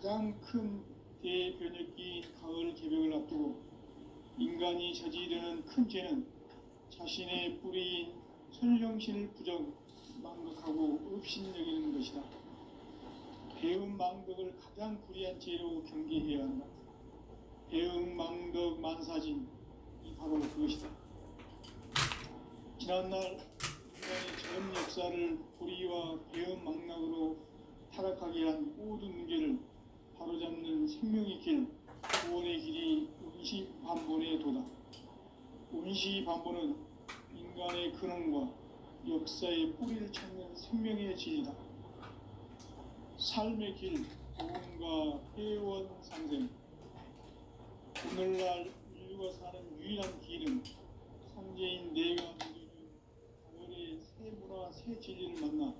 가장 큰 대변혁기 가을 개벽을 앞두고 인간이 저지르는 큰 죄는 자신의 뿌리인 선령신을 망각하고 업신여기는 것이다. 배은망덕을 가장 불의한 죄로 경계해야 한다. 배은망덕 만사진이 바로 그것이다. 지난날 인간의 전 역사를 불의와 배은망락으로 타락하게 한 모든 문제를 바로잡는 생명의 길, 구원의 길이 운시반본의 도다. 운시반본은 인간의 근원과 역사의 뿌리를 찾는 생명의 진리다. 삶의 길, 구원과 회원 상생. 오늘날 인류가 사는 유일한 길은 삼재인 내가 누려준 가을의 새 문화, 새 진리를 만나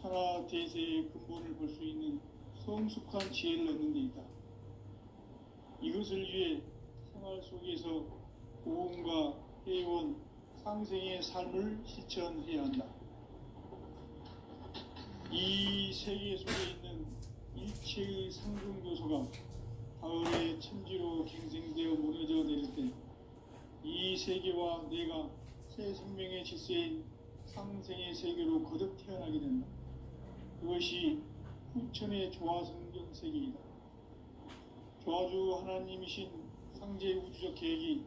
천하 대세의 근본을 볼 수 있는 성숙한 지혜를 얻는 데 있다. 이것을 위해 생활 속에서 고음과 회원, 상생의 삶을 실천해야 한다. 이 세계 속에 있는 일체의 상중교소가 가을의 천지로 갱생되어 무너져 내릴 때 이 세계와 내가 새 생명의 질서인 상생의 세계로 거듭 태어나게 된다. 그것이 후천의 조화성경 세계이다. 조화주 하나님이신 상제 우주적 계획이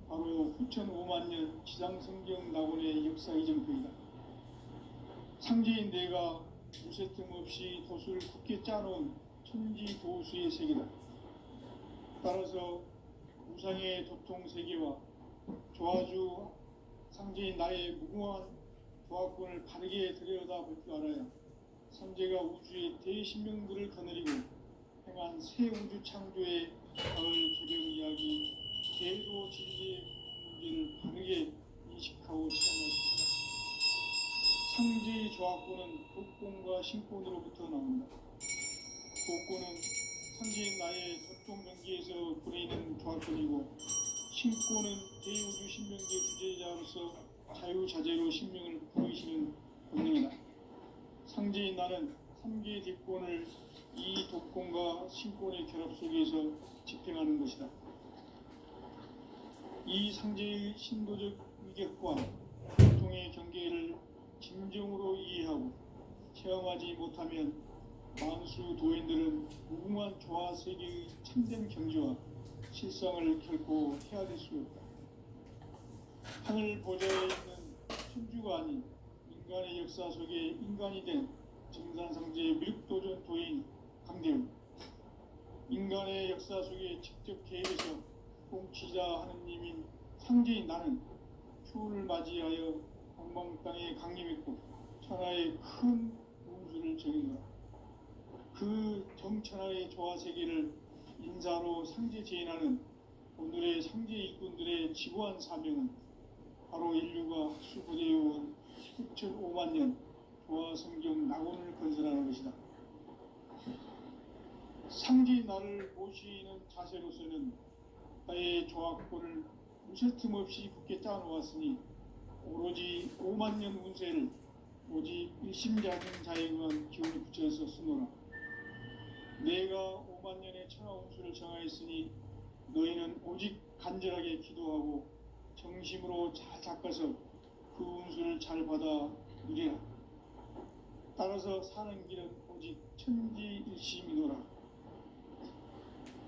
바로 후천 5만년 지상성경 낙원의 역사 이정표이다. 상제인 내가 무쇠틈 없이 도수를 굳게 짜놓은 천지도수의 세계다. 따라서 우상의 도통 세계와 조화주 상제인 나의 무궁한 조화권을 바르게 들여다볼 줄 알아야 삼재가 우주의 대신명들을 거느리고 행한 새 우주 창조의 가을 개벽 이야기, 대도 진리의 문제를 바르게 인식하고 체험할 수 있다. 상제의 조화권은 독권과 신권으로부터 나온다. 독권은 상제인 나의 도통 경계에서 부리는 조화권이고, 신권은 대우주 신명계 주제자로서 자유자재로 신명을 부르시는 본능이다. 상제인 나는 3개의 뒷권을 이 독권과 신권의 결합 속에서 집행하는 것이다. 이 상제의 신도적 위격과 고통의 경계를 진정으로 이해하고 체험하지 못하면 만수 도인들은 무궁한 조화 세계의 참된 경지와 실상을 결코 헤아릴 수 없다. 하늘 보좌에 있는 천주가 아닌 인간의 역사 속에 인간이 된 정산상제의 밀도전 도인 강대우, 인간의 역사 속에 직접 개입해서 통치자 하느님인 상제인 나는 추운을 맞이하여 방방 땅에 강림했고 천하의 큰 운수를 정의노라. 그 정천하의 조화세계를 인사로 상제 제인하는 오늘의 상제 일꾼들의 지구한 사명은 바로 인류가 학수고대해온 수천 5만 년 조화성경 낙원을 건설하는 것이다. 상제인 나를 모시는 자세로서는 나의 조화권을 무쇠틈 없이 굳게 짜놓았으니 오로지 5만 년 운세를 오직 일심자는 자에게만 기운을 붙여서 쓰노라. 내가 5만 년의 천하 운수를 정하였으니 너희는 오직 간절하게 기도하고 정심으로 잘 닦아서 그 운수를 잘 받아 누리라. 따라서 사는 길은 오직 천지일심이노라.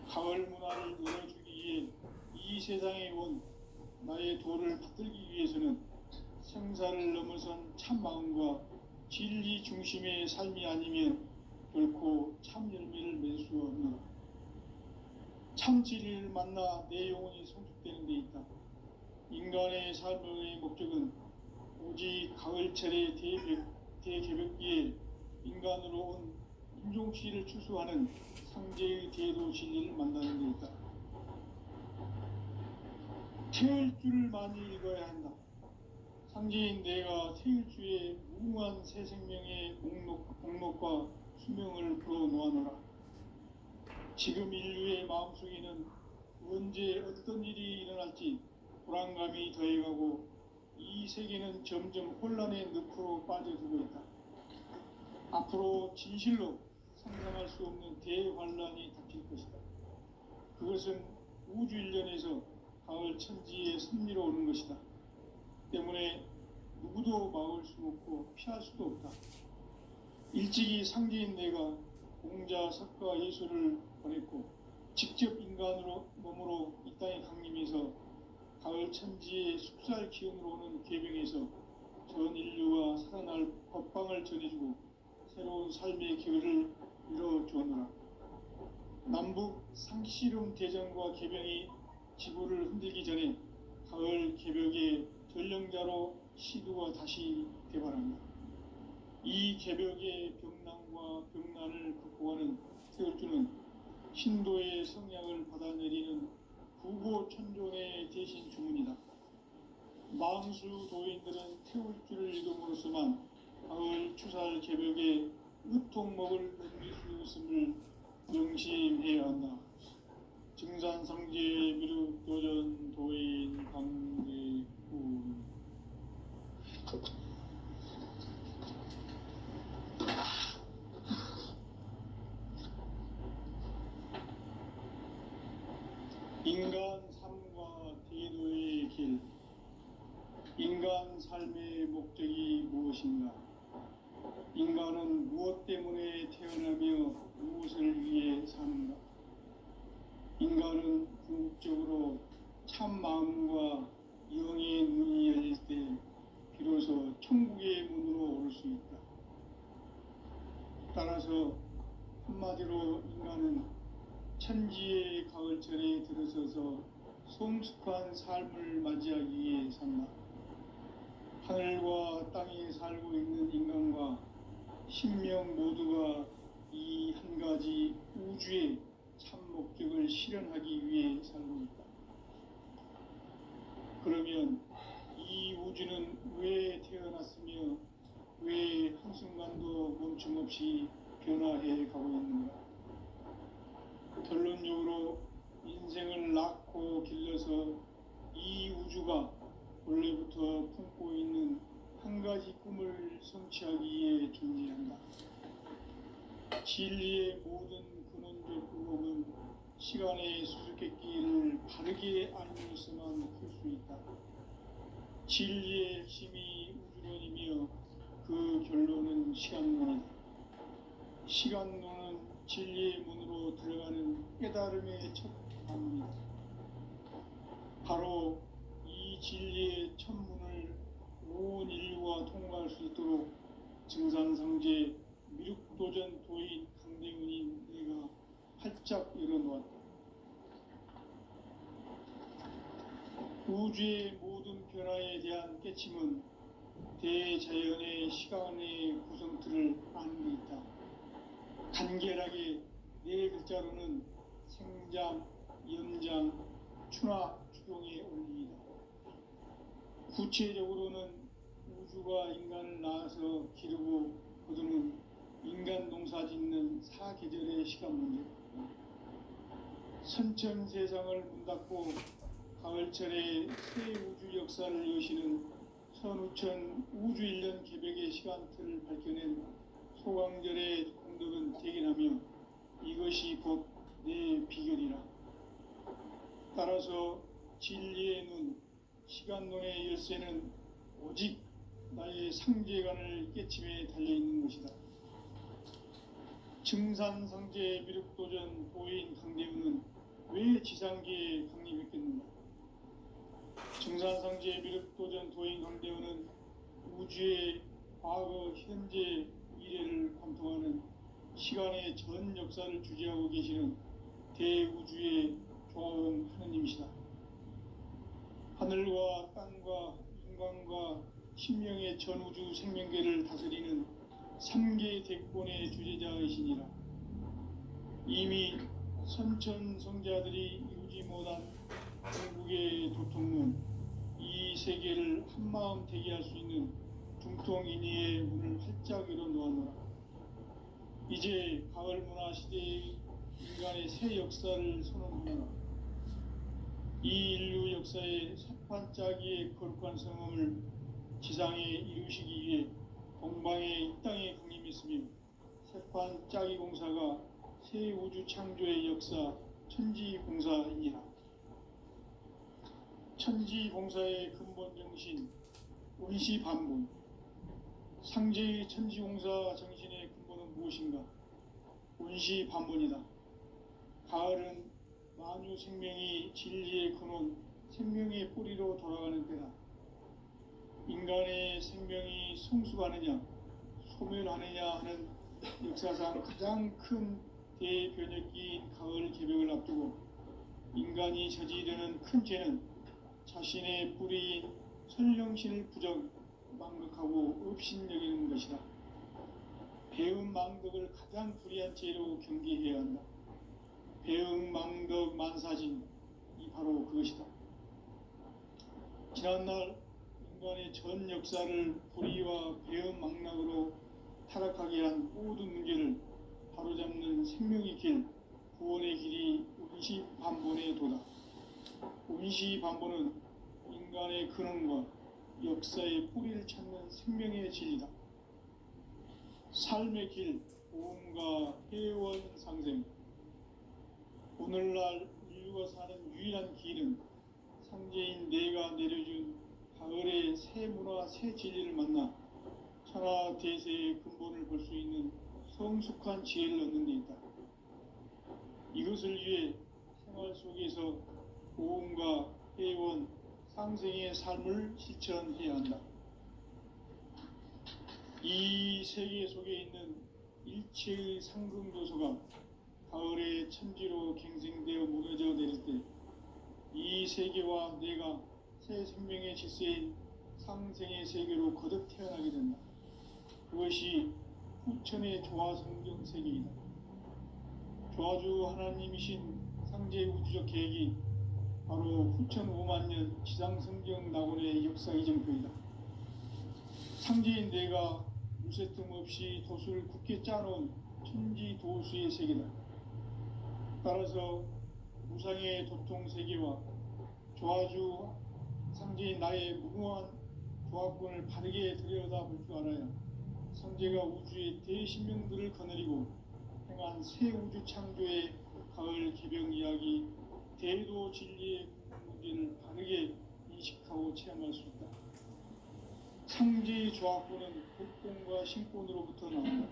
가을 문화를 누려주기 위해 이 세상에 온 나의 도를 받들기 위해서는 생사를 넘어선 참마음과 진리 중심의 삶이 아니면 결코 참 열매를 맺을 수 없노라. 참 진리를 만나 내 영혼이 성숙되는 데 있다. 인간의 삶의 목적은 오직 가을철의 대개벽기에 인간으로 온 인종씨를 추수하는 상제의 대도 진리를 만나는 데 있다. 태을 줄을 많이 읽어야 한다. 상제인 내가 태일주의 무궁한 새 생명의 목록과 수명을 풀어놓아노라. 지금 인류의 마음속에는 언제 어떤 일이 일어날지 불안감이 더해가고 이 세계는 점점 혼란의 늪으로 빠져들고 있다. 앞으로 진실로 상상할 수 없는 대환란이 닥칠 것이다. 그것은 우주 일련에서 가을 천지의 섭리로 오는 것이다. 때문에 누구도 막을 수 없고 피할 수도 없다. 일찍이 상제인 내가 공자, 석가, 예수를 보냈고 직접 인간으로 몸으로 이 땅에 강림해서 가을 천지의 숙살 기운으로 오는 계명에서 전 인류가 살아날 법방을 전해주고 새로운 삶의 기회를 이뤄주었노라. 남북 상씨름 대전과 계병이 지구를 흔들기 전에 가을 개벽의 전령자로 시두가 다시 개발합니다. 이 개벽의 병난과 병난을 극복하는 태울주는 신도의 성향을 받아내리는 부고천존의 대신 주문이다. 망수 도인들은 태울주를 읽음으로써만 가을 추살 개벽의 으통목을 넘길 수 있음을 명심해야 한다. 증산상제 미륵 도전 도인 강대군. 인간 삶과 대도의 길. 인간 삶의 목적이 무엇인가? 인간은 무엇 때문에 태어나며 무엇을 위해 사는가? 인간은 궁극적으로 참 마음과 영의 문이 열릴 때 비로소 천국의 문으로 오를 수 있다. 따라서 한마디로 인간은 천지의 가을철에 들어서서 성숙한 삶을 맞이하기 위해 산다. 하늘과 땅에 살고 있는 인간과 신명 모두가 이 한 가지 우주의 참 목적을 실현하기 위해 살고 있다. 그러면 이 우주는 왜 태어났으며 왜 한순간도 멈춤없이 변화해 가고 있는가? 결론적으로 인생을 낳고 길러서 이 우주가 원래부터 품고 있는 한 가지 꿈을 성취하기 위해 존재한다. 진리의 모든 근원적 의혹은 시간의 수수께끼를 바르게 알면서만 풀 수 있다. 진리의 핵심이 우주론이며 그 결론은 시간론이다. 시간론은 진리의 문으로 들어가는 깨달음의 첫 방문이다. 바로 이 진리의 첫 문을 온 인류가 통과할 수 있도록 증산상제 미륵도전 도인 강대훈인 내가 활짝 열어놓았다. 우주의 모든 변화에 대한 깨침은 대자연의 시간의 구성틀을 아는 데 있다. 간결하게 네 글자로는 생장, 연장, 추나 추동의 원리이다. 구체적으로는 우주가 인간을 낳아서 기르고 거두는 인간 농사 짓는 사계절의 시간 문제. 선천 세상을 문닫고 가을철에 새 우주 역사를 여시는 선우천 우주일년 개벽의 시간틀을 밝혀낸 소강절의 공덕은 대견하며 이것이 곧 내 비결이라. 따라서 진리의 눈, 시간론의 열쇠는 오직 나의 상제관을 깨침에 달려있는 것이다. 증산상제 미륵도전 도인 강대훈은 왜 지상계에 강림했겠는가? 증산상제 미륵도전 도인 강대훈은 우주의 과거, 현재, 미래를 관통하는 시간의 전 역사를 주재하고 계시는 대우주의 조화원 하느님이시다. 하늘과 땅과 인간과 신명의 전우주 생명계를 다스리는 3계 대권의 주재자이시니라. 이미 선천성자들이 이루지 못한 중국의 도통문, 이 세계를 한마음 되게 할 수 있는 중통인의의 문을 활짝 열어놓았노라. 이제 가을 문화 시대의 인간의 새 역사를 선언하노라. 이 인류 역사의 삿판짜기의 거룩한 성음을 지상에 이루시기 위해 동방의 이 땅에 강림했으며 태판 짜기 공사가 새 우주 창조의 역사 천지공사이라. 천지공사의 근본 정신 원시반본. 상제의 천지공사 정신의 근본은 무엇인가? 원시반본이다. 가을은 만유 생명이 진리의 근원, 생명의 뿌리로 돌아가는 때다. 인간의 생명이 성숙하느냐, 소멸하느냐 하는 역사상 가장 큰 대변혁기인 가을 개벽을 앞두고 인간이 저지르는 큰 죄는 자신의 뿌리인 선령신을 부정, 망극하고 업신여기는 것이다. 배은 망덕을 가장 불의한 죄로 경계해야 한다. 배은 망덕 만사진, 이 바로 그것이다. 지난날 인간의 전 역사를 불의와 배은 망락으로 타락하게 한 모든 문제를 바로잡는 생명의 길, 구원의 길이 원시반본의 도다. 원시반본은 인간의 근원과 역사의 뿌리를 찾는 생명의 진리다. 삶의 길, 보험과 회원 상생. 오늘날 인류가 사는 유일한 길은 상제인 내가 내려준 가을의 새 문화, 새 진리를 만나 천하 대세의 근본을 볼 수 있는 성숙한 지혜를 얻는 데 있다. 이것을 위해 생활 속에서 보험과 회원, 상생의 삶을 실천해야 한다. 이 세계 속에 있는 일체의 상금도서가 가을의 천지로 갱생되어 무너져 내릴 때 이 세계와 내가 새 생명의 질서인 상생의 세계로 거듭 태어나게 된다. 그것이 후천의 조화성경 세계이다. 조화주 하나님이신 상제 우주적 계획이 바로 후천 5만 년 지상성경 낙원의 역사 이정표이다. 상제인 내가 무쇠뜸 없이 도수를 굳게 짜놓은 천지 도수의 세계다. 따라서 무상의 도통 세계와 조화주 상제인 나의 무궁한 조화권을 바르게 들여다볼 줄 알아야 상제가 우주의 대신명들을 거느리고 행한 새 우주 창조의 가을 개벽 이야기, 대도 진리의 문제를 바르게 인식하고 체험할 수 있다. 상제의 조화권은 복권과 신권으로부터 나온다.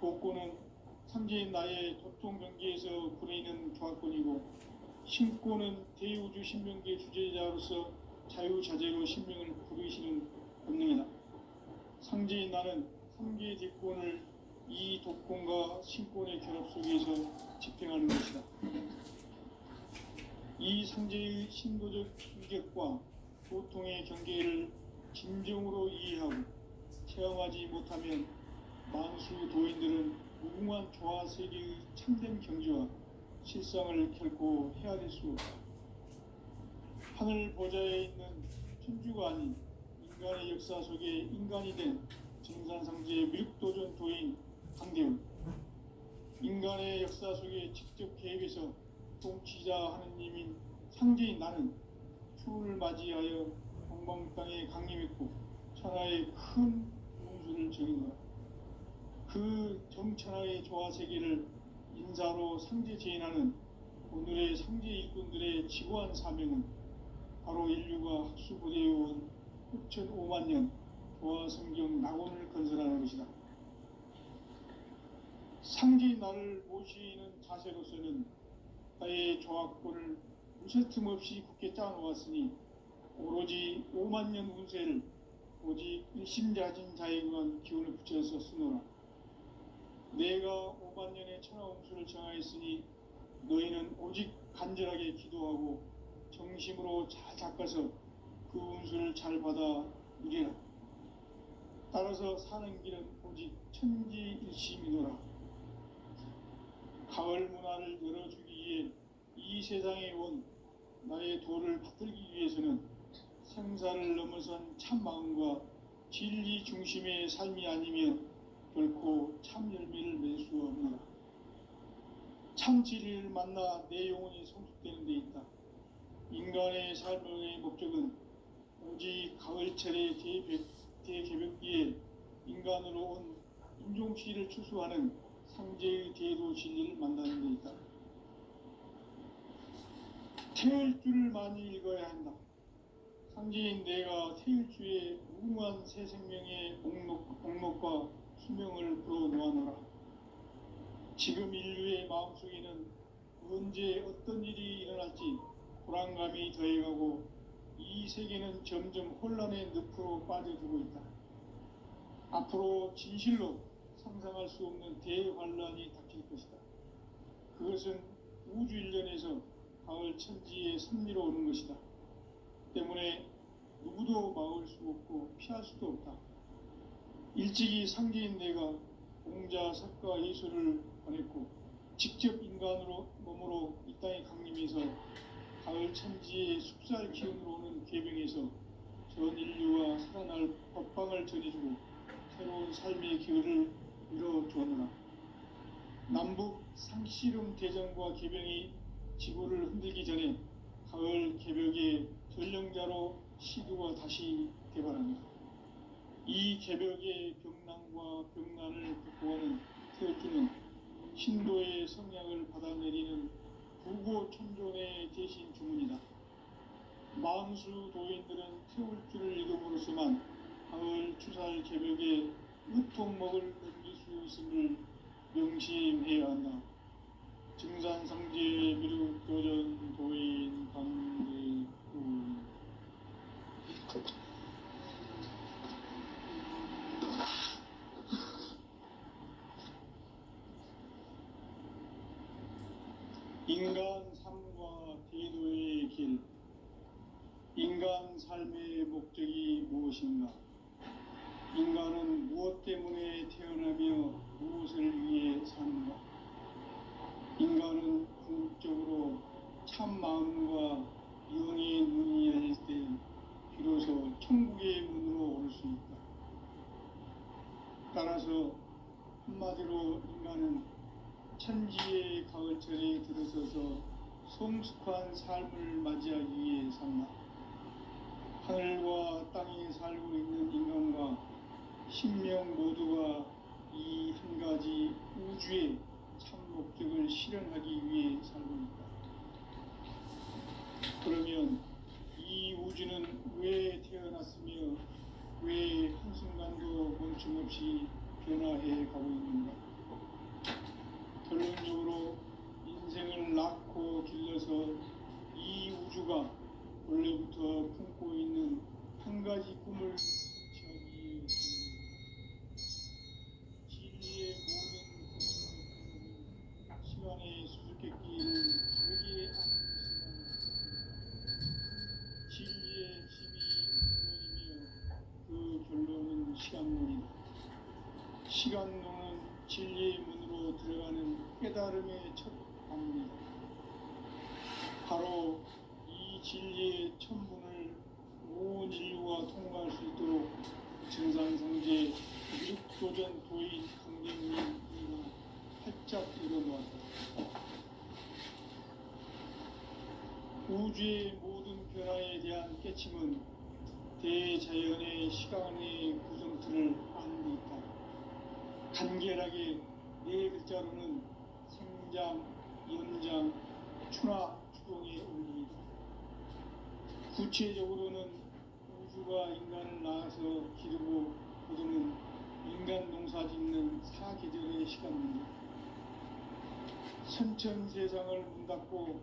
복권은 상제인 나의 도통 경계에서 부리는 조화권이고, 신권은 대우주 신명계 주제자로서 자유자재로 신명을 부르시는 본능이다. 상제인 나는 3개의 대권을 이 독권과 신권의 결합 속에서 집행하는 것이다. 이 상제의 신도적 인격과 도통의 경계를 진정으로 이해하고 체험하지 못하면 만수 도인들은 무궁한 조화세계의 참된 경지와 실상을 결코 헤아릴 수 없다. 하늘 보좌에 있는 천주가 아닌 인간의 역사 속에 인간이 된 정산상제의 밀도전 도인 강대훈. 인간의 역사 속에 직접 개입해서 통치자 하느님인 상제인 나는 추를 맞이하여 동방 땅에 강림했고 천하의 큰 용수를 정인다. 그 정천하의 조화세계를 인사로 상제 제인하는 오늘의 상제 일꾼들의 지고한 사명은 바로 인류가 학수부대해온 후천 5만 년 조화성경 낙원을 건설하는 것이다. 상제인 나를 모시는 자세로서는 나의 조화권을 무쇠틈 없이 굳게 짜놓았으니 오로지 5만 년 운세를 오직 일심자진 자에게만 기운을 붙여서 쓰노라. 내가 5만 년의 천하운수를 정하였으니 너희는 오직 간절하게 기도하고 정심으로 잘 닦아서 그 운수를 잘 받아 누리라. 따라서 사는 길은 오직 천지일심이노라. 가을 문화를 열어주기 위해 이 세상에 온 나의 도를 받들기 위해서는 생사를 넘어선 참마음과 진리 중심의 삶이 아니면 결코 참 열매를 맺을 수 없노라. 참 진리를 만나 내 영혼이 성숙되는 데 있다. 인간의 삶의 목적은 오직 가을철의 대개벽기에 인간으로 온 인종주의를 추수하는 상제의 대도 진리를 만나는 데 있다. 태일주를 많이 읽어야 한다. 상제인 내가 태일주의 무궁한 새 생명의 목록과 수명을 불어놓아노라. 지금 인류의 마음속에는 언제 어떤 일이 일어날지 불안감이 더해가고 이 세계는 점점 혼란의 늪으로 빠져들고 있다. 앞으로 진실로 상상할 수 없는 대환란이 닥칠 것이다. 그것은 우주 일련에서 가을 천지의 섭리로 오는 것이다. 때문에 누구도 막을 수 없고 피할 수도 없다. 일찍이 상제인 내가 공자, 석가, 예수를 보냈고 직접 인간으로 몸으로 이 땅에 강림해서 가을 천지의 숲살 기운으로 오는 계병에서 전 인류와 살아날 법방을 전해주고 새로운 삶의 기회를 이뤄주었노라. 남북 상씨름 대전과 계병이 지구를 흔들기 전에 가을 개벽의 전령자로 시두가 다시 개발합니다. 이 개벽의 병난과 병난을 극복하는 태엽주는 신도의 성향을 받아내리는 부고천존의 대신 주문이다. 만수 도인들은 태울주를 읽음으로써만 가을 추살 개벽의 으통목을 넘길 수 있음을 명심해야 한다. 증산상제 미륵도전 도인 강대구 인간 삶과 대도의 길. 인간 삶의 목적이 무엇인가? 인간은 무엇 때문에 태어나며 무엇을 위해 사는가? 인간은 궁극적으로 참 마음과 영의 눈이 열릴 때 비로소 천국의 문으로 올 수 있다. 따라서 한마디로 인간은 천지의 가을철에 들어서서 성숙한 삶을 맞이하기 위해 산다. 하늘과 땅에 살고 있는 인간과 신명 모두가 이 한 가지 우주의 참 목적을 실현하기 위해 살고 있다. 그러면 이 우주는 왜 태어났으며 왜 한순간도 멈춤없이 변화해 가고 있는가? 결론적으로 인생을 낳고 길러서 이 우주가 원래부터 품고 있는 한 가지 꿈을 성취하기 위해 진리의 모든 시간의 수수께끼를 다르게 안고 있으면 진리의 힘이 근원이며 그 결론은 시간론이다. 시간론은 진리의 문으로 들어가는 깨달음의 첫 방문이다. 바로 이 진리의 첫 문을 온 인류가 통과할 수 있도록 증산상제 미륵도전 도인 강림님이 활짝 일어놓았다. 우주의 모든 변화에 대한 깨침은 대자연의 시간의 구성틀을 아는 데 있다. 간결하게 네 글자로는 생장, 연장, 추나 추동의 원리이다. 구체적으로는 우주가 인간을 낳아서 기르고 거두는 인간 농사 짓는 사계절의 시간입니다. 선천 세상을 문 닫고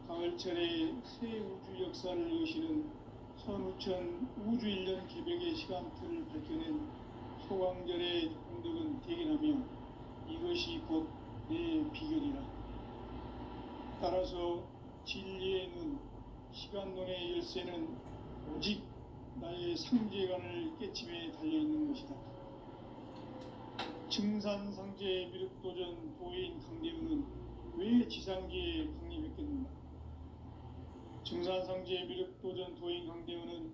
가을철에 새 우주 역사를 여시는 선우천 우주일년 개벽의 시간틀을 밝혀낸 소강절의 공덕은 대견하며 이것이 곧 내 비결이라. 따라서 진리의 눈, 시간론의 열쇠는 오직 나의 상제관을 깨침에 달려있는 것이다. 증산상제 미륵도전 도인 강대우는 왜 지상계에 강림했겠는가? 증산상제 미륵도전 도인 강대우는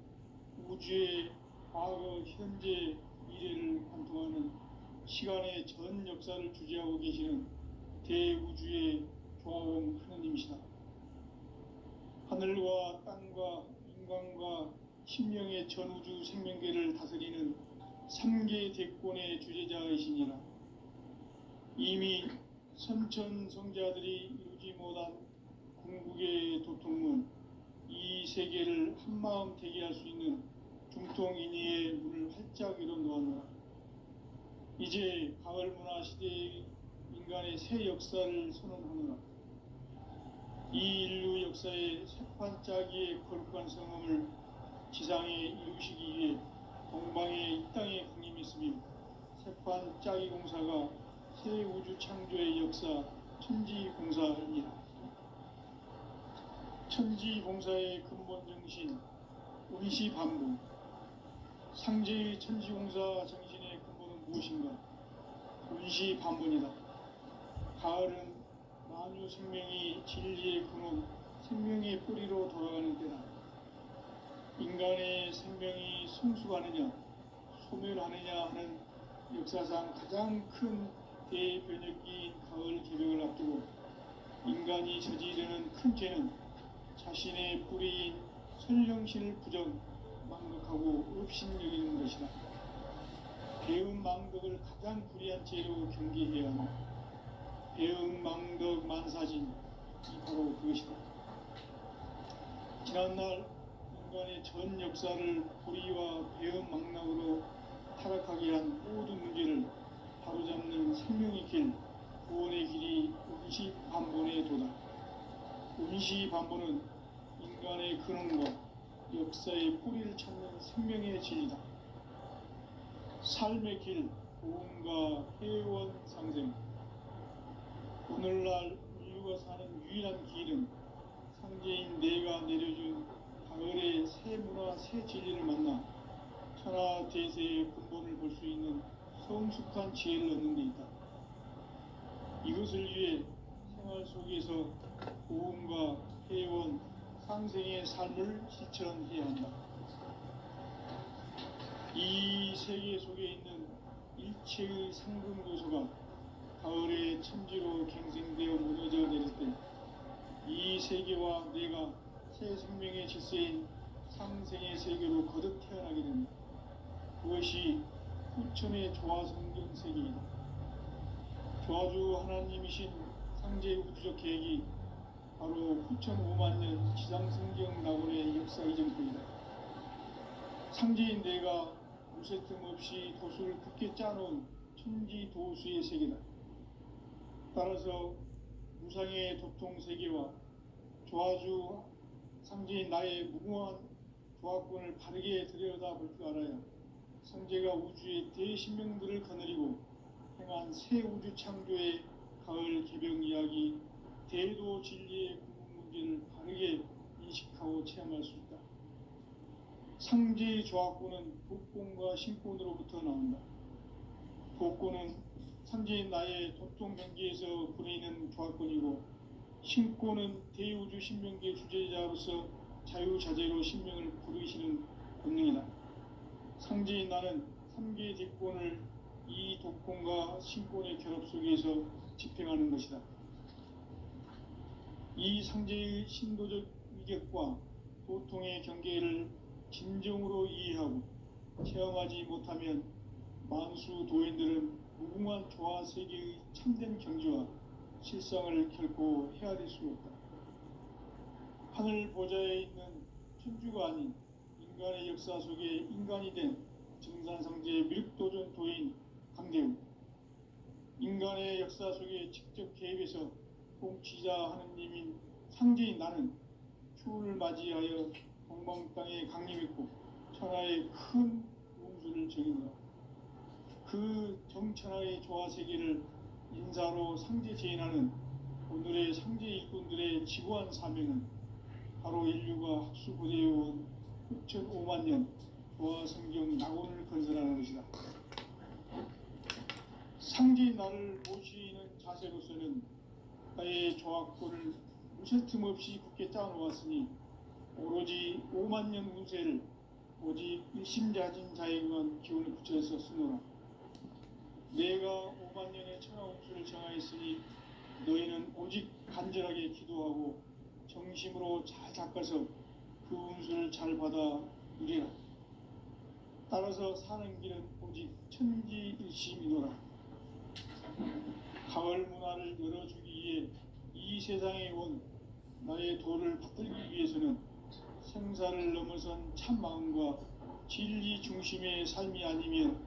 우주의 과거, 현재, 미래를 관통하는 시간의 전 역사를 주재하고 계시는 대우주의 조화공 하느님이시다. 하늘과 땅과 인간과 심령의 전우주 생명계를 다스리는 삼계 대권의 주재자이시니라. 이미 선천성자들이 이루지 못한 궁극의 도통문 이 세계를 한마음 되게 할 수 있는 중통인의의 문을 활짝 열어 놓았노라. 이제 가을 문화 시대의 인간의 새 역사를 선언하노라. 이 인류 역사의 새판짜기의 거룩한 성험을 지상에 이루시기 위해 동방의 이 땅에 강림했으며 새판짜기 공사가 새 우주 창조의 역사 천지공사입니다. 천지공사의 근본 정신 운시반복. 상제의 천지공사 정신의 근본은 무엇인가? 운시반복이다. 가을은 만유 생명이 진리의 근원, 생명의 뿌리로 돌아가는 때다. 인간의 생명이 성숙하느냐, 소멸하느냐 하는 역사상 가장 큰 대변혁기인 가을 개벽을 앞두고 인간이 저지르는 큰 죄는 자신의 뿌리인 선령신을 부정, 망덕하고 업신여기는 것이다. 배음 망덕을 가장 불의한 죄로 경계해야 한다. 배음 망덕 만사진, 이 바로 그것이다. 지난날 인간의 전 역사를 불의와 배음 망락으로 타락하게 한 모든 문제를 바로잡는 생명의 길, 구원의 길이 운시반본의 도다. 운시반본은 인간의 근원과 역사의 뿌리를 찾는 생명의 진리다. 삶의 길, 고음과 회원 상생. 오늘날 인류가 사는 유일한 길은 상제인 내가 내려준 가을의 새 문화, 새 진리를 만나 천하 대세의 근본을 볼 수 있는 성숙한 지혜를 얻는 데 있다. 이것을 위해 생활 속에서 고음과 회원, 상생의 삶을 실천해야 한다. 이 세계 속에 있는 일체의 상근 고소가 가을의 천지로 갱생되어 무너져 내릴 때 이 세계와 내가 새 생명의 질서인 상생의 세계로 거듭 태어나게 됩니다. 그것이 후천의 조화성경 세계이다. 조화주 하나님이신 상제 우주적 계획이 바로 후천 5만년 지상성경 낙원의 역사 이전부이다. 상제인 내가 무쇠 틈 없이 도수를 굳게 짜놓은 천지 도수의 세계다. 따라서 무상의 도통 세계와 조화주 상제인 나의 무궁한 조화권을 바르게 들여다볼 줄 알아야 상제가 우주의 대신명들을 거느리고 행한 새 우주 창조의 가을 개벽 이야기, 대도 진리의 궁극 문제를 바르게 인식하고 체험할 수 있다. 상제의 조화권은 복권과 신권으로부터 나온다. 복권은 상제인 나의 도통 경계에서 부리는 조화권이고, 신권은 대우주 신명계 주제자로서 자유자재로 신명을 부르시는 본능이다. 상제인 나는 3개의 뒷권을 이 독권과 신권의 결합 속에서 집행하는 것이다. 이 상제의 신도적 위격과 도통의 경계를 진정으로 이해하고 체험하지 못하면 만수 도인들은 무궁한 조화 세계의 참된 경지와 실상을 결코 헤아릴 수 없다. 하늘 보좌에 있는 천주가 아닌 인간의 역사 속에 인간이 된 정산상제 밀도전 도인 강대우, 인간의 역사 속에 직접 개입해서 통치자 하느님인 상제인 나는 추운을 맞이하여 동방 땅에 강림했고 천하의 큰 운수를 정의노라. 그 정천하의 조화 세계를 인사로 상제 재현하는 오늘의 상제 일꾼들의 지구한 사명은 바로 인류가 학수고대해온 후천 5만년 조화 성경 낙원을 건설하는 것이다. 상제인 나를 모시는 자세로서는 나의 조화권을 무쇠틈 없이 굳게 짜놓았으니 오로지 5만년 운세를 오직 일심자진 자에게만 기운을 붙여서 쓰노라. 내가 5만년의 천하 운수를 정하였으니 너희는 오직 간절하게 기도하고 정심으로 잘 닦아서 그 운수를 잘 받아 누리라. 따라서 사는 길은 오직 천지일심이노라. 가을 문화를 열어주기 위해 이 세상에 온 나의 도를 받들기 위해서는 생사를 넘어선 참 마음과 진리 중심의 삶이 아니면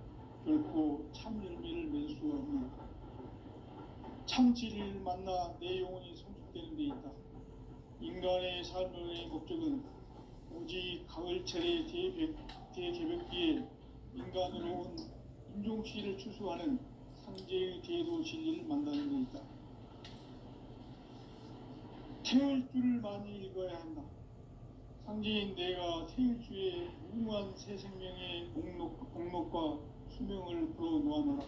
결코 참 열매를 맺을 수가 없는 참 진리를 만나 내 영혼이 성숙되는 데 있다. 인간의 삶의 목적은 오직 가을철의 대개벽기에 인간으로 온 인종시를 추수하는 상제의 대도 진리를 만나는 데 있다. 태을 줄을 많이 읽어야 한다. 상제인 내가 태을 주에 무궁한 새 생명의 목록과 수명을 풀어놓아노라.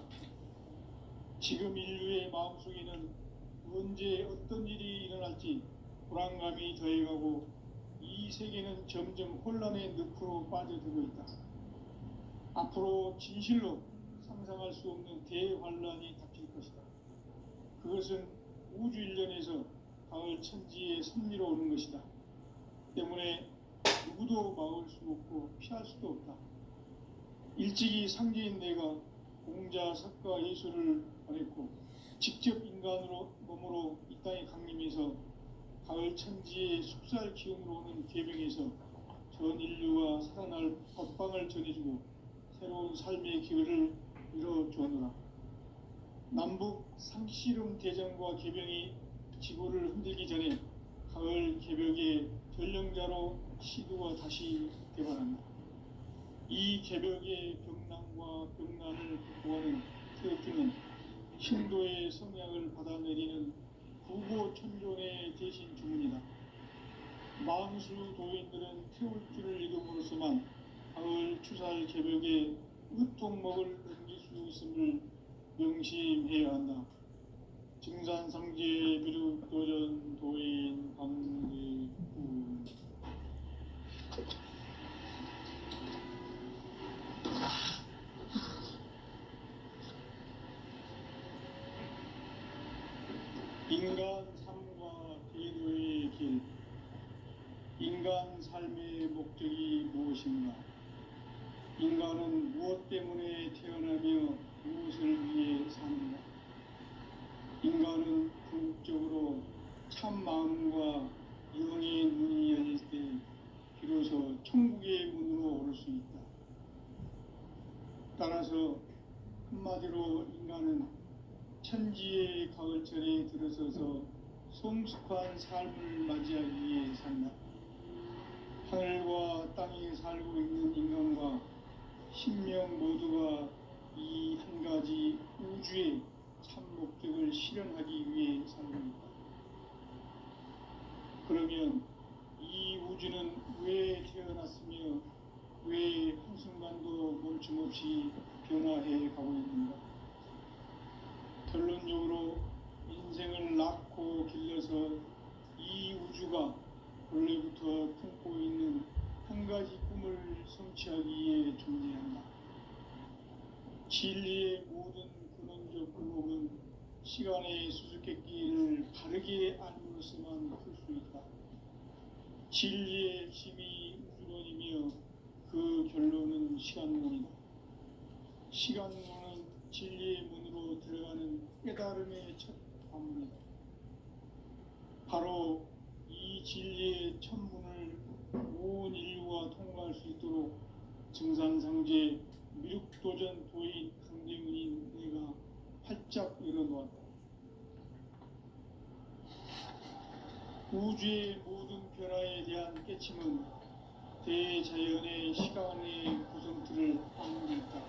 지금 인류의 마음속에는 언제 어떤 일이 일어날지 불안감이 더해가고 이 세계는 점점 혼란의 늪으로 빠져들고 있다. 앞으로 진실로 상상할 수 없는 대환란이 닥칠 것이다. 그것은 우주 일련에서 가을 천지의 섭리로 오는 것이다. 때문에 누구도 막을 수 없고 피할 수도 없다. 일찍이 상제인 내가 공자, 석가, 예수를 보냈고 직접 인간으로 몸으로 이 땅에 강림해서 가을 천지의 숙살 기운으로 오는 계명에서 전 인류가 살아날 법방을 전해주고 새로운 삶의 기회를 열어주었노라. 남북 상씨름 대전과 계병이 지구를 흔들기 전에 가을 개벽의 전령자로 시도가 다시 개발한다. 이 개벽의 병난과 병난을 극복하는 태극기는 신도의 성향을 받아내리는 구고천존의 대신 주문이다. 망수 도인들은 태울줄을 읽음으로써만 가을 추살 개벽의 으통목을 넘길 수 있음을 명심해야 한다. 증산상제 미륵도전 도인 강대구 인간 삶과 대도의 길. 인간 삶의 목적이 무엇인가? 인간은 무엇 때문에 태어나며 무엇을 위해 사는가? 인간은 궁극적으로 참 마음과 영의 문이 열릴 때 비로소 천국의 문으로 오를 수 있다. 따라서 한마디로 인간은 천지의 가을철에 들어서서 성숙한 삶을 맞이하기 위해 산다. 하늘과 땅에 살고 있는 인간과 신명 모두가 이 한 가지 우주의 참 목적을 실현하기 위해 살고 있다. 그러면 이 우주는 왜 태어났으며 왜 한순간도 멈춤없이 변화해 가고 있는가? 결론적으로 인생을 낳고 길러서 이 우주가 원래부터 품고 있는 한 가지 꿈을 성취하기 위해 존재한다. 진리의 모든 근원적 굴곡은 시간의 수수께끼를 바르게 알므로서만 풀 수 있다. 진리의 힘이 우주론이며 그 결론은 시간론이다. 시간론은 진리의 문으로 들어가는 깨달음의 첫 관문이다. 바로 이 진리의 첫 문을 온 인류가 통과할 수 있도록 증산상제 미륵도전 도인 강대문인 내가 활짝 열어놓았다. 우주의 모든 변화에 대한 깨침은 대자연의 시간의 구성틀을 닦는 데 있다.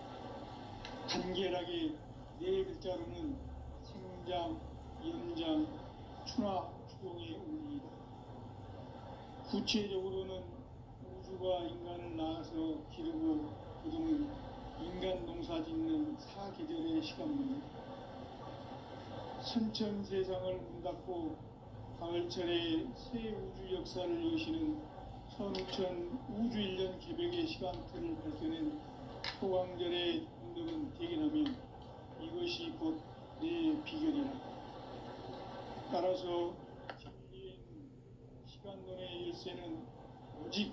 간결하게 네 글자로는 생장, 연장, 추나, 추동의 원리이다. 구체적으로는 우주가 인간을 낳아서 기르고 그동안 인간 농사 짓는 사계절의 시간입니다. 선천 세상을 문 닫고 가을철에 새 우주 역사를 여시는 선우천 우주일년 개벽의 시간틀을 밝혀낸 소강절의 운동은 대견하면 이것이 곧 내 비결이라. 따라서 진리의 시간론의 열쇠는 오직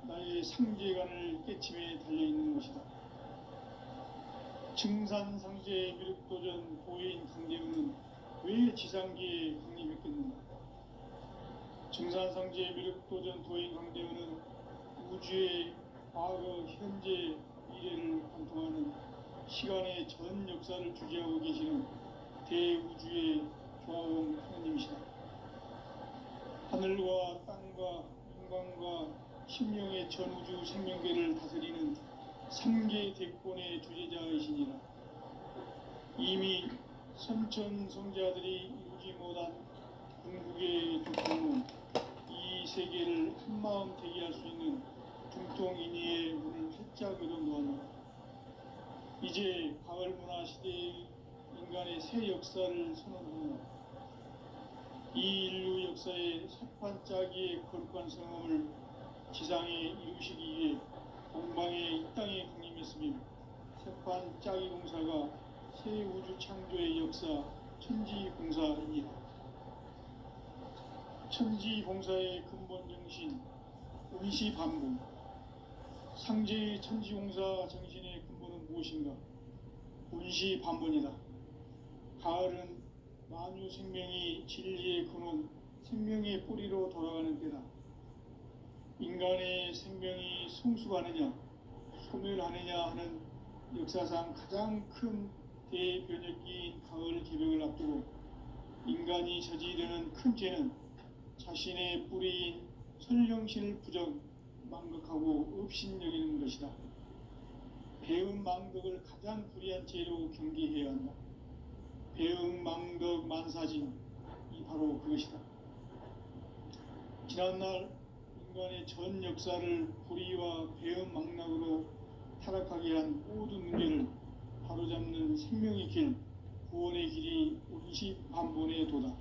나의 상제관을 깨침에 달려있는 것이다. 증산상제 미륵도전 도인 강대문은 왜 지상계에 강림했겠는가? 증산상제 미륵도전 도인 강대원은 우주의 과거, 현재, 미래를 관통하는 시간의 전 역사를 주재하고 계시는 대우주의 조화원 하느님이시다. 하늘과 땅과 인간과 심령의 전우주 생명계를 다스리는 삼계 대권의 주재자이시니라. 이미 선천성자들이 이루지 못한 궁극의 조건으로 이 세계를 한마음 대기할 수 있는 중통인의의 문을 활짝 열어놓았노라. 이제 가을 문화 시대의 인간의 새 역사를 선언하노라. 이 인류 역사의 새판짜기의 거룩한 성험을 지상에 이루시기 위해 동방의 이 땅에 강림했으며 새판짜기 공사가 새 우주 창조의 역사 천지공사이니라. 천지공사의 근본 정신 운시반복. 상제의 천지공사 정신의 근본은 무엇인가? 운시반복이다. 가을은 만유 생명이 진리의 근원, 생명의 뿌리로 돌아가는 때다. 인간의 생명이 성숙하느냐, 소멸하느냐 하는 역사상 가장 큰 대변혁기인 가을 개벽을 앞두고 인간이 저지르는 큰 죄는 자신의 뿌리인 선령신을 부정, 망극하고 업신여기는 것이다. 배음 망덕을 가장 불의한 죄로 경계해야 한다. 배음 망덕 만사진, 이 바로 그것이다. 지난날 인간의 전 역사를 불의와 배음 망락으로 타락하게 한 모든 문제를 바로잡는 생명의 길, 구원의 길이 운시반본의 도다.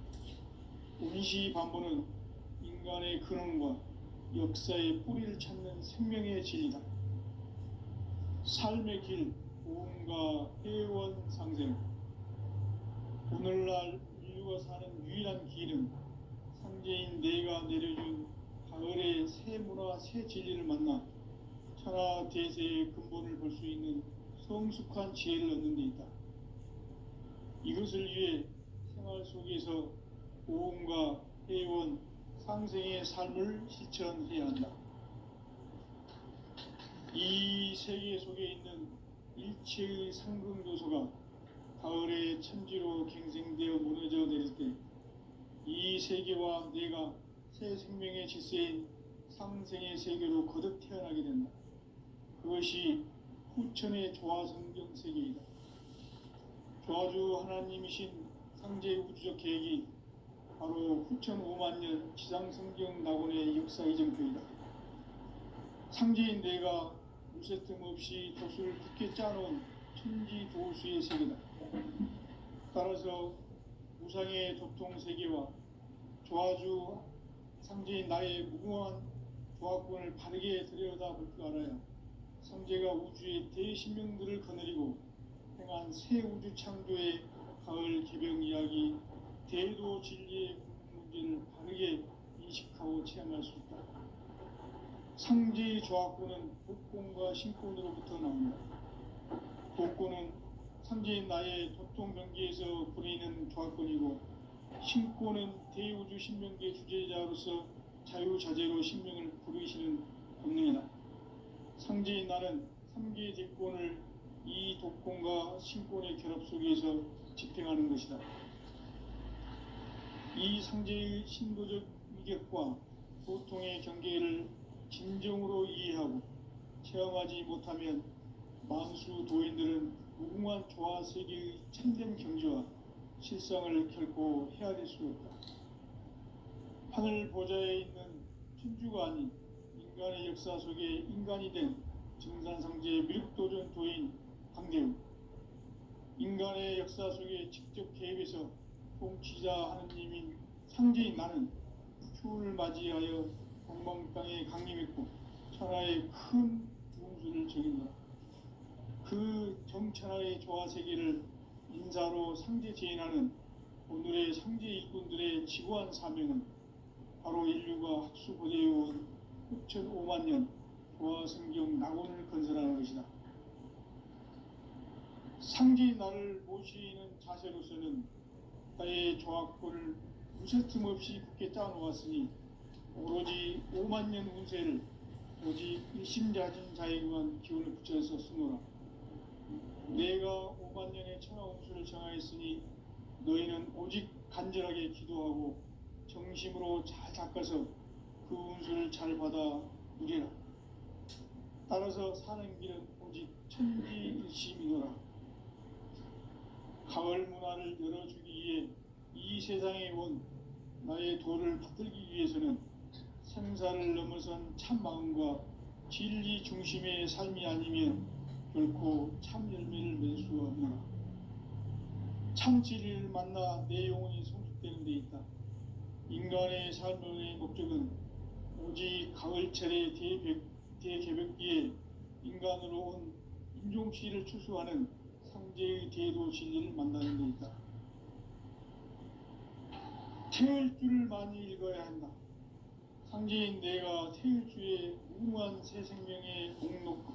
운시반본은 인간의 근원과 역사의 뿌리를 찾는 생명의 진리다. 삶의 길, 보험과 회원 상생. 오늘날 인류가 사는 유일한 길은 상제인 내가 내려준 가을의 새 문화, 새 진리를 만나 천하 대세의 근본을 볼 수 있는 성숙한 지혜를 얻는 데 있다. 이것을 위해 생활 속에서 보험과 회원, 상생의 삶을 실천해야 한다. 이 세계 속에 있는 일체의 상극 요소가 가을의 천지로 갱생되어 무너져 내릴 때 이 세계와 내가 새 생명의 질서인 상생의 세계로 거듭 태어나게 된다. 그것이 후천의 조화성경 세계이다. 조화주 하나님이신 상제 우주적 계획이 바로 후천 5만년 지상성경 낙원의 역사 이정표이다. 상제인 내가 무쇠 틈 없이 도수를 굳게 짜놓은 천지 도수의 세계다. 따라서 무상의 도통세계와 조화주 상제인 나의 무궁한 조화권을 바르게 들여다볼 줄 알아야 상제가 우주의 대신명들을 거느리고 행한 새 우주 창조의 가을 개벽 이야기, 대도 진리의 문제를 바르게 인식하고 체험할 수 있다. 상제의 조화권은 복권과 신권으로부터 나온다. 복권은 상제인 나의 도통경계에서 부리는 조화권이고, 신권은 대우주 신명계 주제자로서 자유자재로 신명을 부르시는 본능이다. 상제인 나는 3개 대권을 이 독권과 신권의 결합 속에서 집행하는 것이다. 이 상제의 신도적 위격과 보통의 경계를 진정으로 이해하고 체험하지 못하면 만수 도인들은 무궁한 조화 세계의 참된 경지와 실상을 결코 헤아릴 수 없다. 하늘 보좌에 있는 천주가 아닌 인간의 역사 속에 인간이 된 증산상제 미륵도전 도인 강대우, 인간의 역사 속에 직접 개입해서 통치자 하느님인 상제인 나는 추운을 맞이하여 동방 땅에 강림했고 천하의 큰 중수를 적인다. 그 정천하의 조화세계를 인사로 상제 제인하는 오늘의 상제 일꾼들의 지구한 사명은 바로 인류가 학수고대해온 후천 5만년 조화성경 낙원을 건설하는 것이다. 상제인 나를 모시는 자세로서는 나의 조합권을 무쇠틈 없이 굳게 짜놓았으니 오로지 5만 년 운세를 오직 일심자진 자에게만 기운을 붙여서 쓰노라. 내가 5만 년의 천하 운수를 정하였으니 너희는 오직 간절하게 기도하고 정심으로 잘 닦아서 그 운수를 잘 받아 누리라. 따라서 사는 길은 오직 천지일심이노라. 가을 문화를 열어주기 위해 이 세상에 온 나의 도를 받들기 위해서는 생사를 넘어선 참 마음과 진리 중심의 삶이 아니면 결코 참 열매를 맺을 수 없노라. 참 진리를 만나 내 영혼이 성숙되는 데 있다. 인간의 삶의 목적은 오직 가을철의 대개벽기에 인간으로 온 인종시를 추수하는 상제의 대도 진리를 만나는 데 있다. 태을주를 많이 읽어야 한다. 상제인 내가 태을주의 무한 새 생명의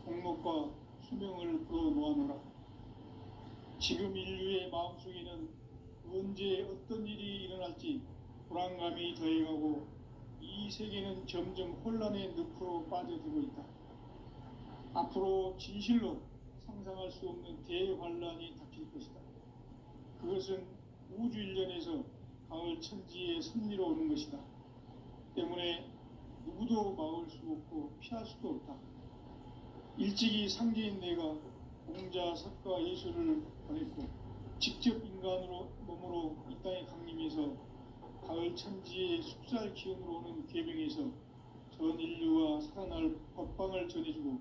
공록과 수명을 불어놓아노라. 지금 인류의 마음속에는 언제 어떤 일이 일어날지 불안감이 더해가고 이 세계는 점점 혼란의 늪으로 빠져들고 있다. 앞으로 진실로 상상할 수 없는 대환란이 닥칠 것이다. 그것은 우주 일련에서 가을 천지의 섭리로 오는 것이다. 때문에 누구도 막을 수 없고 피할 수도 없다. 일찍이 상제인 내가 공자, 석가, 예수를 보냈고 직접 인간으로 몸으로 이 땅에 강림해서 가을 천지의 숙살 기운으로 오는 계명에서 전 인류와 살아날 법방을 전해주고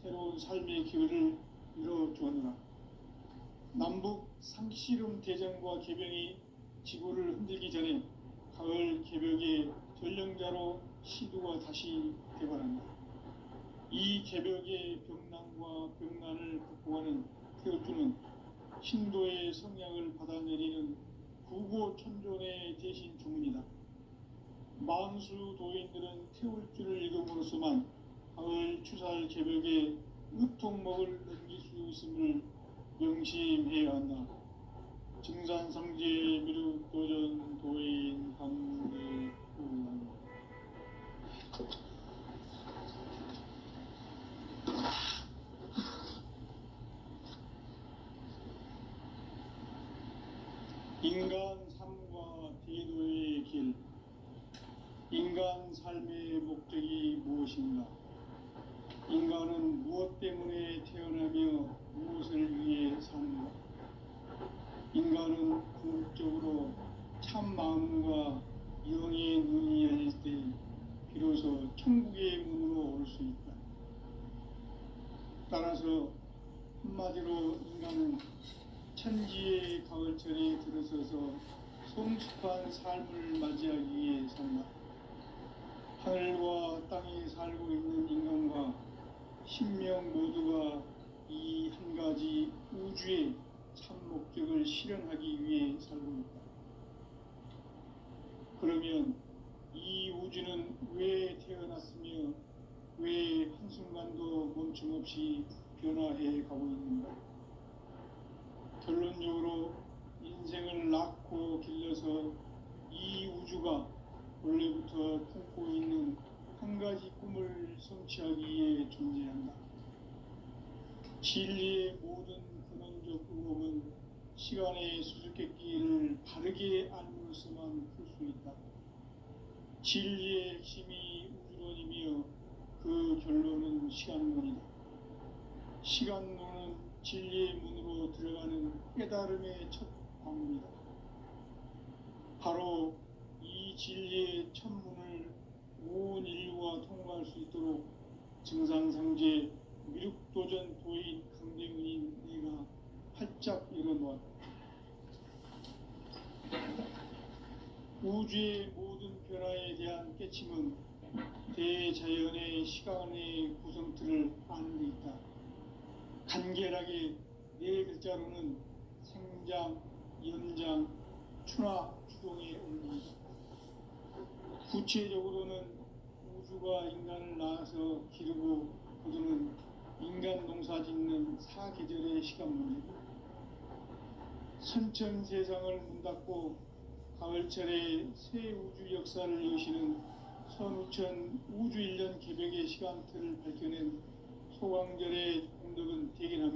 새로운 삶의 기회를 이뤄주었노라. 남북 상씨름 대전과 계병이 지구를 흔들기 전에 가을 개벽의 전령자로 시두가 다시 되관한다. 이 개벽의 병난과 병난을 극복하는 태어주는 신도의 성향을 받아내리는 구고천존의 대신 주문이다. 만수 도인들은 태울주를 읽음으로써만 가을 추살 개벽의 의통목을 넘길 수 있음을 명심해야 한다. 증산성제 미륵도전 도인 강대구 인간 삶과 대도의 길. 인간 삶의 목적이 무엇인가? 인간은 무엇 때문에 태어나며 무엇을 위해 사는가? 인간은 궁극적으로 참 마음과 영의 눈이 열릴 때 비로소 천국의 문으로 올 수 있다. 따라서 한마디로 인간은 천지의 가을철에 들어서서 성숙한 삶을 맞이하기 위해 산다. 하늘과 땅에 살고 있는 인간과 신명 모두가 이 한 가지 우주의 참 목적을 실현하기 위해 살고 있다. 그러면 이 우주는 왜 태어났으며 왜 한순간도 멈춤없이 변화해 가고 있는가? 결론적으로 인생을 낳고 길러서 이 우주가 원래부터 품고 있는 한 가지 꿈을 성취하기 위해 존재한다. 진리의 모든 근원적 의혹은 시간의 수수께끼를 바르게 알므로서만 풀 수 있다. 진리의 핵심이 우주론이며 그 결론은 시간론이다. 시간론은 진리의 문으로 들어가는 깨달음의 첫 방문이다. 바로 이 진리의 첫 문을 온 인류가 통과할 수 있도록 증상상제 미륵도전 도인 강대문인 내가 활짝 열어놓았다. 우주의 모든 변화에 대한 깨침은 대자연의 시간의 구성틀을 아는 데 있다. 간결하게 네 글자로는 생장, 연장, 추나 추동의 원리이다. 구체적으로는 우주가 인간을 낳아서 기르고 거두는 인간 농사 짓는 사계절의 시간 문제고, 선천 세상을 문 닫고 가을철에 새 우주 역사를 여시는 선우천 우주 1년 개벽의 시간표를 밝혀낸 소강절의 공덕은 대견합니다.